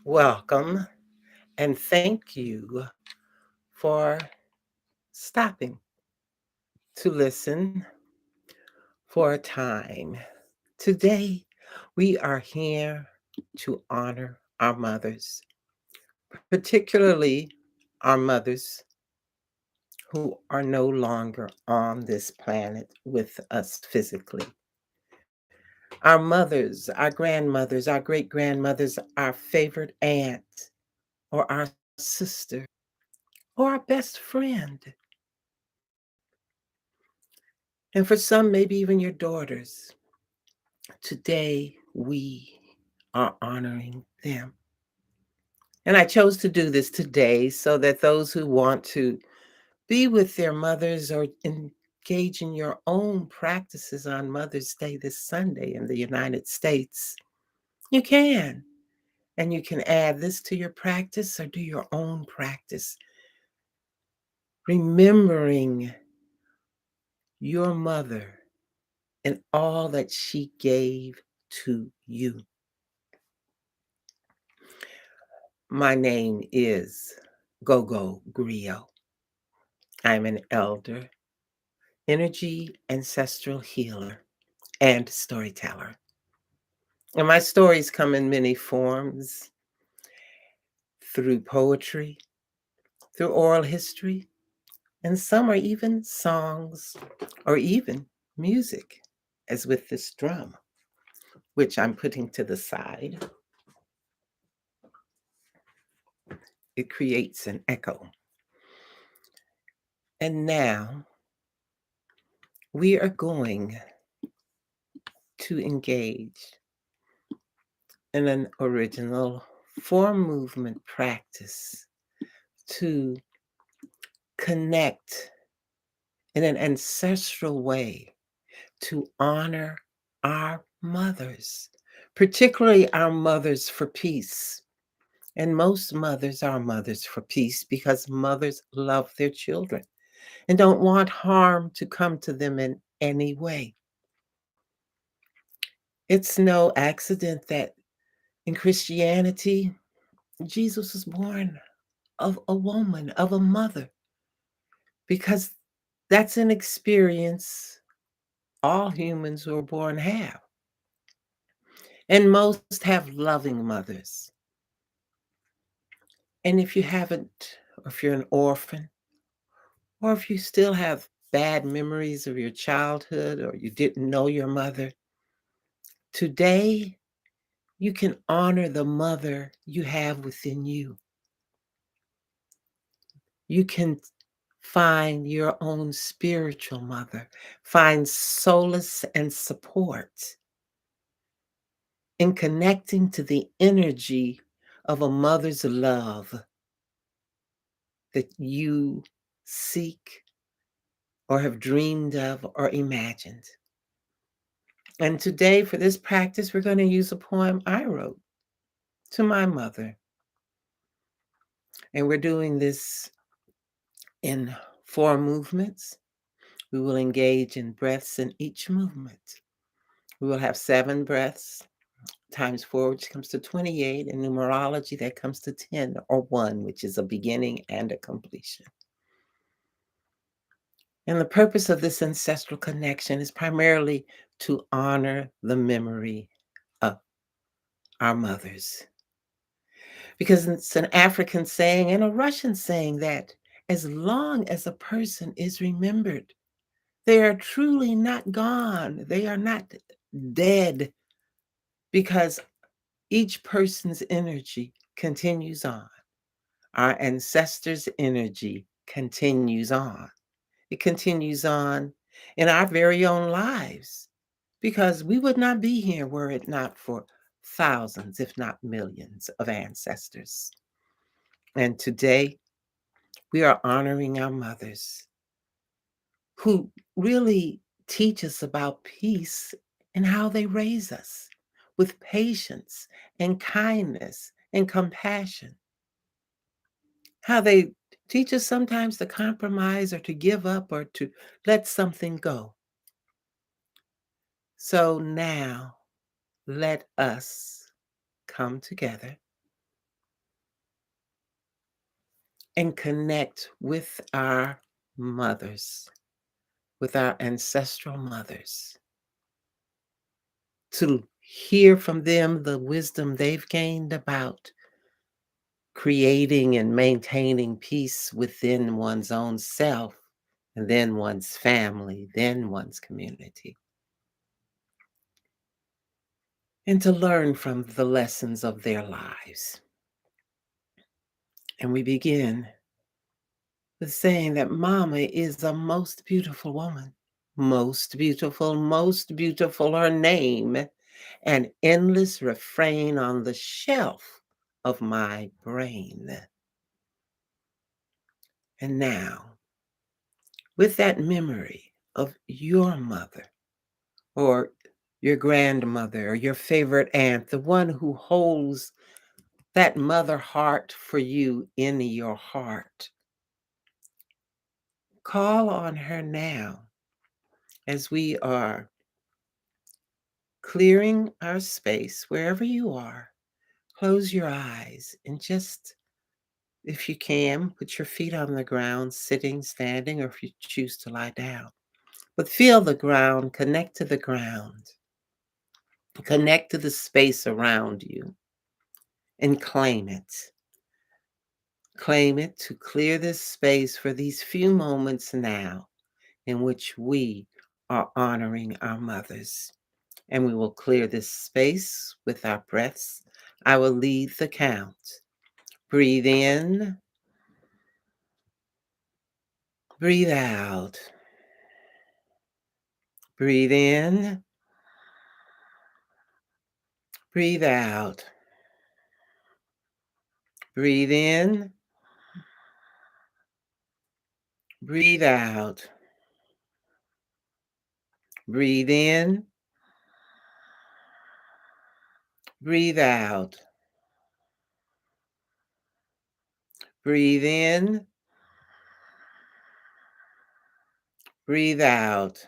Welcome and thank you for stopping to listen for a time. Today, we are here to honor our mothers, particularly our mothers who are no longer on this planet with us physically. Our mothers, our grandmothers, our great grandmothers, our favorite aunt, or our sister, or our best friend. And for some, maybe even your daughters. Today, we are honoring them. And I chose to do this today so that those who want to be with their mothers or engage in your own practices on Mother's Day this Sunday in the United States, you can. And you can add this to your practice or do your own practice. Remembering your mother and all that she gave to you. My name is Gogo Griot. I'm an elder, energy ancestral healer, and storyteller. And my stories come in many forms through poetry, through oral history, and some are even songs or even music, as with this drum, which I'm putting to the side. It creates an echo. And now we are going to engage in an original form movement practice to connect in an ancestral way to honor our mothers, particularly our mothers for peace. And most mothers are mothers for peace because mothers love their children and don't want harm to come to them in any way. It's no accident that in Christianity, Jesus was born of a woman, of a mother, because that's an experience all humans who are born have. And most have loving mothers. And if you haven't, or if you're an orphan, or if you still have bad memories of your childhood, or you didn't know your mother, today you can honor the mother you have within you. You can Find your own spiritual mother. Find solace and support in connecting to the energy of a mother's love that you seek or have dreamed of or imagined. And today, for this practice, we're going to use a poem I wrote to my mother. And we're doing this in 4 movements. We will engage in breaths in each movement. We will have 7 breaths times 4, which comes to 28. In numerology, that comes to 10 or 1, which is a beginning and a completion. And the purpose of this ancestral connection is primarily to honor the memory of our mothers. Because it's an African saying and a Russian saying that as long as a person is remembered, they are truly not gone. They are not dead, because each person's energy continues on. Our ancestors' energy continues on. It continues on in our very own lives, because we would not be here were it not for thousands, if not millions, of ancestors. And today, we are honoring our mothers who really teach us about peace and how they raise us with patience and kindness and compassion. How they teach us sometimes to compromise or to give up or to let something go. So now, let us come together and connect with our mothers, with our ancestral mothers, to hear from them the wisdom they've gained about creating and maintaining peace within one's own self, and then one's family, then one's community, and to learn from the lessons of their lives. And we begin with saying that Mama is a most beautiful woman. Most beautiful, her name, an endless refrain on the shelf of my brain. And now, with that memory of your mother or your grandmother or your favorite aunt, the one who holds that mother heart for you in your heart, call on her now as we are clearing our space wherever you are. Close your eyes and just, if you can, put your feet on the ground, sitting, standing, or if you choose to lie down. But feel the ground, connect to the ground, connect to the space around you, and claim it. Claim it to clear this space for these few moments now in which we are honoring our mothers. And we will clear this space with our breaths. I will lead the count. Breathe in, breathe out. Breathe in, breathe out. Breathe in, breathe out. Breathe in, breathe out. Breathe in, breathe out.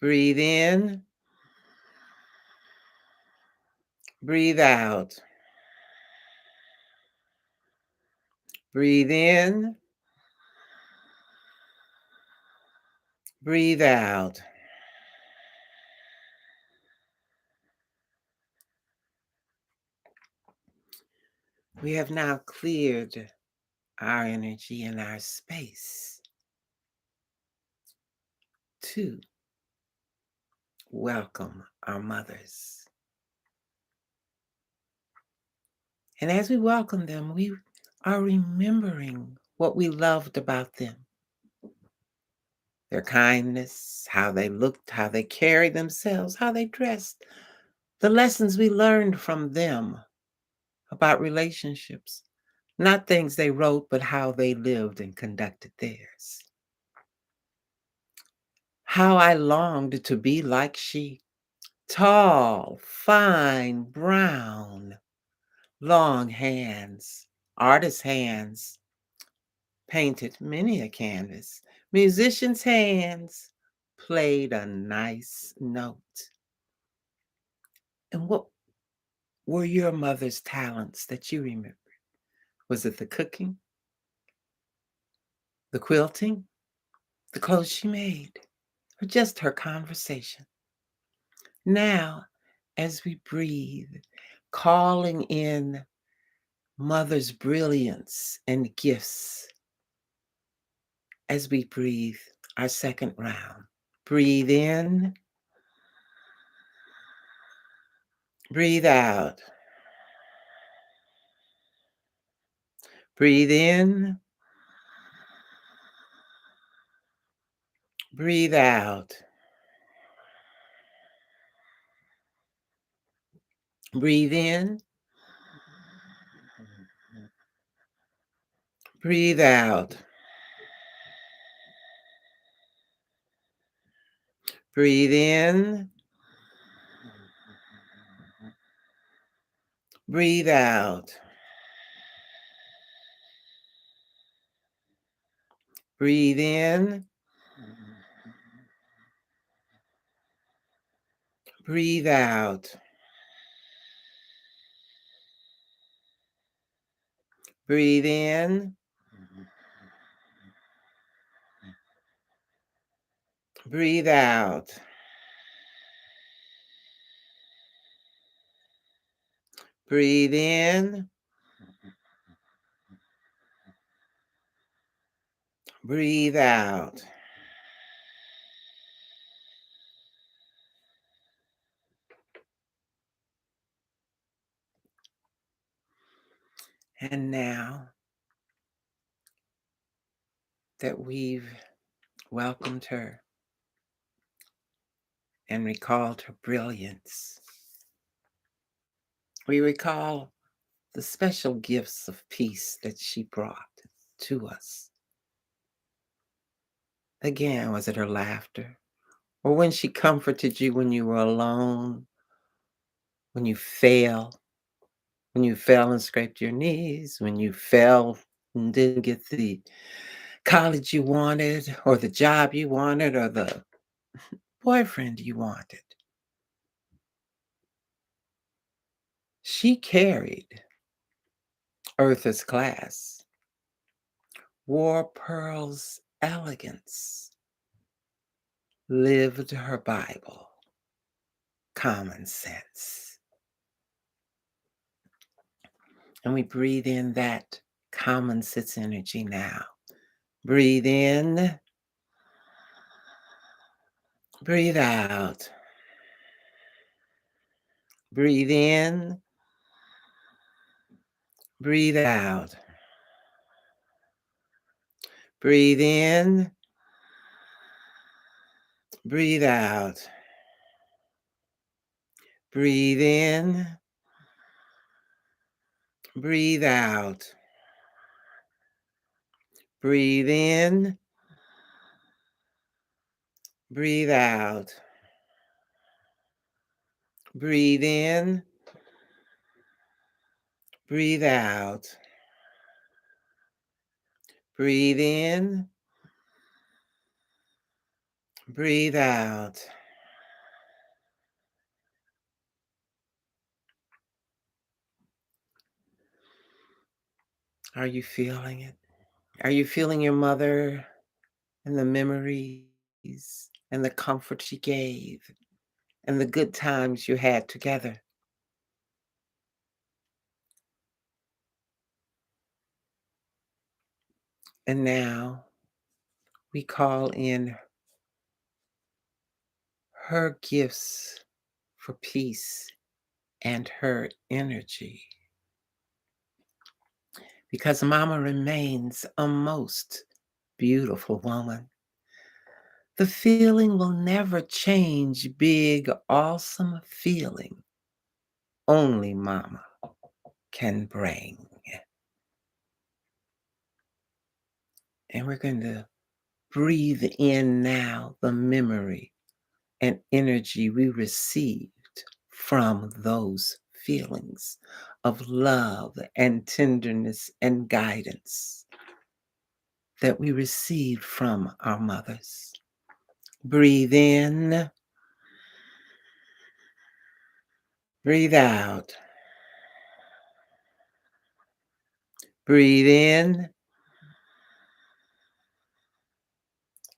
Breathe in, breathe out. Breathe in, breathe out. We have now cleared our energy and our space to welcome our mothers. And as we welcome them, we are remembering what we loved about them, their kindness, how they looked, how they carried themselves, how they dressed, the lessons we learned from them about relationships, not things they wrote, but how they lived and conducted theirs. How I longed to be like she, tall, fine, brown, long hands, artist hands, painted many a canvas, musician's hands, played a nice note. And what were your mother's talents that you remember? Was it the cooking, the quilting, the clothes she made, or just her conversation? Now, as we breathe, calling in mother's brilliance and gifts, as we breathe our second round. Breathe in, breathe out. Breathe in, breathe out. Breathe in, breathe out. Breathe in, breathe out. Breathe in, breathe out. Breathe in, breathe out. Breathe in, breathe out. And now that we've welcomed her and recalled her brilliance, we recall the special gifts of peace that she brought to us. Again, was it her laughter? Or when she comforted you when you were alone, when you fell, when you fell and scraped your knees, when you fell and didn't get the college you wanted, or the job you wanted, or the boyfriend you wanted. She carried Eartha's class, wore Pearl's elegance, lived her Bible, common sense. And we breathe in that common sense energy now. Breathe in, breathe out. Breathe in, breathe out. Breathe in, breathe out. Breathe in, breathe out. Breathe in, breathe out. Breathe in, breathe out. Breathe in, breathe out. Are you feeling it? Are you feeling your mother and the memories and the comfort she gave and the good times you had together? And now we call in her gifts for peace and her energy. because mama remains a most beautiful woman. The feeling will never change, big, awesome feeling only mama can bring. And we're going to breathe in now the memory and energy we received from those feelings of love and tenderness and guidance that we received from our mothers. Breathe in, breathe out. Breathe in,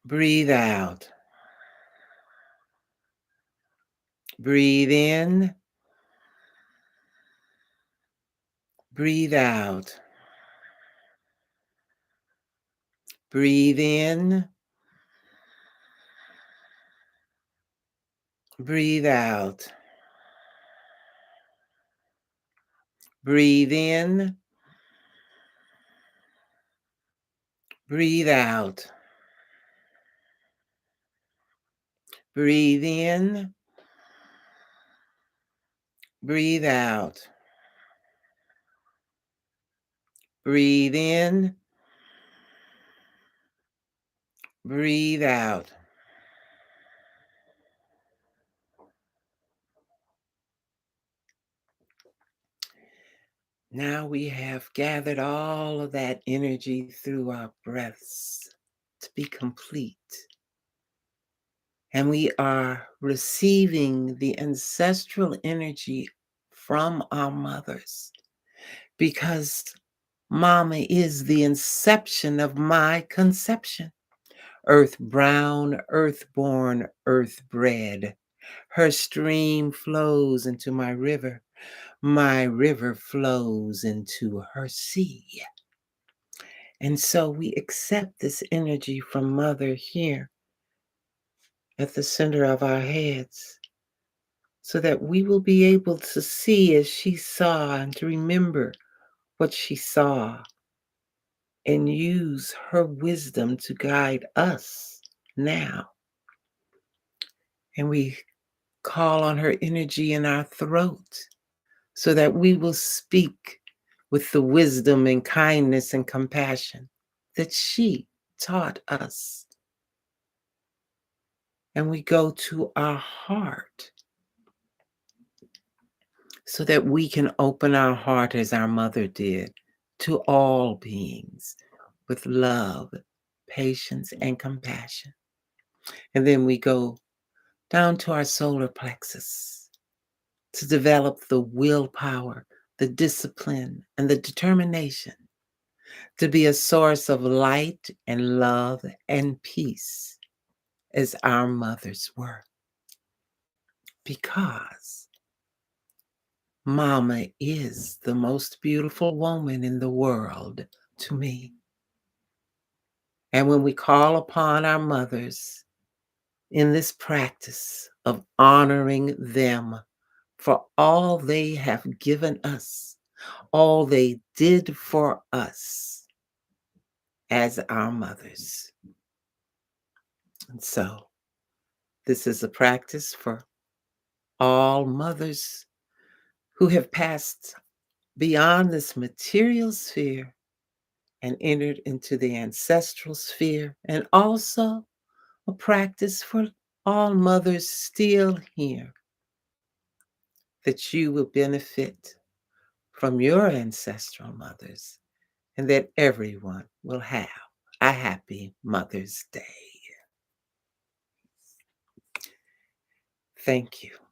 breathe out. Breathe in, breathe out. Breathe in, breathe out. Breathe in, breathe out. Breathe in, breathe out. Breathe in, breathe out. Now we have gathered all of that energy through our breaths to be complete. And we are receiving the ancestral energy from our mothers because mama is the inception of my conception. Earth brown, earth born, earth bred. Her stream flows into my river. My river flows into her sea. And so we accept this energy from Mother here at the center of our heads so that we will be able to see as she saw and to remember what she saw and use her wisdom to guide us now. And we call on her energy in our throat so that we will speak with the wisdom and kindness and compassion that she taught us. And we go to our heart so that we can open our heart as our mother did to all beings with love, patience, and compassion. And then we go down to our solar plexus to develop the willpower, the discipline, and the determination to be a source of light and love and peace as our mothers were. Because Mama is the most beautiful woman in the world to me. And when we call upon our mothers in this practice of honoring them for all they have given us, all they did for us as our mothers. And so this is a practice for all mothers who have passed beyond this material sphere and entered into the ancestral sphere, and also a practice for all mothers still here, that you will benefit from your ancestral mothers and that everyone will have a happy Mother's Day. Thank you.